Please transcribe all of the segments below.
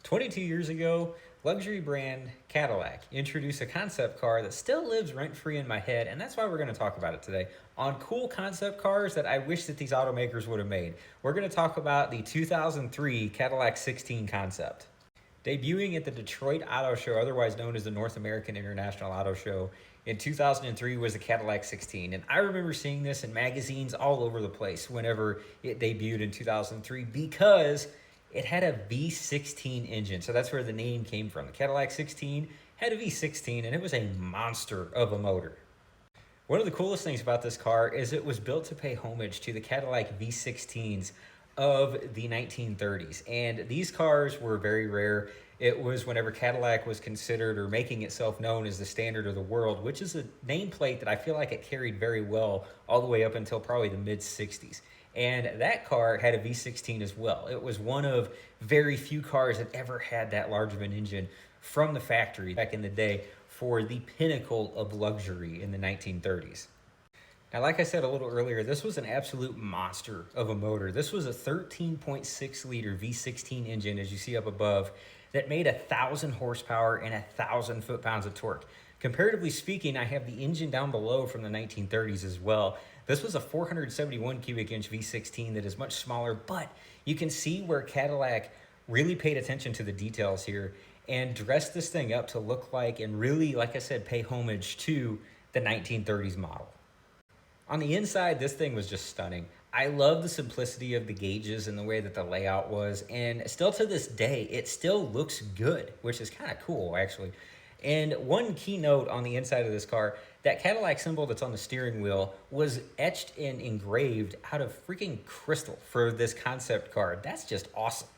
22 years ago, luxury brand Cadillac introduced a concept car that still lives rent-free in my head, and that's why we're going to talk about it today. On cool concept cars that I wish that these automakers would have made. We're going to talk about the 2003 Cadillac 16 concept. Debuting at the Detroit Auto Show, otherwise known as the North American International Auto Show, in 2003 was the Cadillac 16. And I remember seeing this in magazines all over the place whenever it debuted in 2003 because it had a V16 engine. So that's where the name came from. The Cadillac 16 had a V16 and it was a monster of a motor. One of the coolest things about this car is it was built to pay homage to the Cadillac V16s of the 1930s. And these cars were very rare. It was whenever Cadillac was considered or making itself known as the standard of the world, which is a nameplate that I feel like it carried very well all the way up until probably the mid 60s. And that car had a V16 as well. It was one of very few cars that ever had that large of an engine from the factory back in the day for the pinnacle of luxury in the 1930s. Now, like I said a little earlier, this was an absolute monster of a motor. This was a 13.6 liter V16 engine, as you see up above, that made 1,000 horsepower and 1,000 foot-pounds of torque. Comparatively speaking, I have the engine down below from the 1930s as well. This was a 471 cubic inch V16 that is much smaller, but you can see where Cadillac really paid attention to the details here and dressed this thing up to look like and really, like I said, pay homage to the 1930s model. On the inside, this thing was just stunning. I love the simplicity of the gauges and the way that the layout was, and still to this day, it still looks good, which is kind of cool, actually. And one key note on the inside of this car, that Cadillac symbol that's on the steering wheel was etched and engraved out of freaking crystal for this concept car. That's just awesome.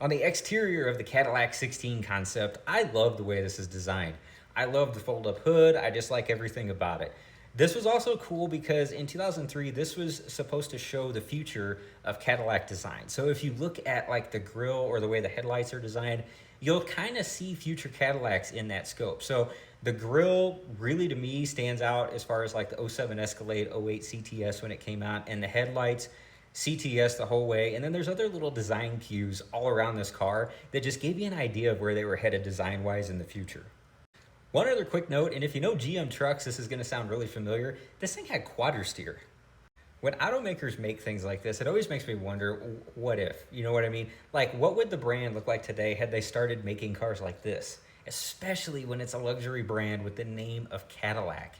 On the exterior of the Cadillac 16 concept, I love the way this is designed. I love the fold-up hood. I just like everything about it. This was also cool because in 2003, this was supposed to show the future of Cadillac design. So if you look at like the grille or the way the headlights are designed, you'll kind of see future Cadillacs in that scope. So the grille really to me stands out as far as like the '07 Escalade, '08 CTS when it came out, and the headlights, CTS the whole way. And then there's other little design cues all around this car that just gave you an idea of where they were headed design-wise in the future. One other quick note, and if you know GM trucks, this is going to sound really familiar. This thing had quadra steer. When automakers make things like this, it always makes me wonder, what if? You know what I mean? Like, what would the brand look like today had they started making cars like this? Especially when it's a luxury brand with the name of Cadillac.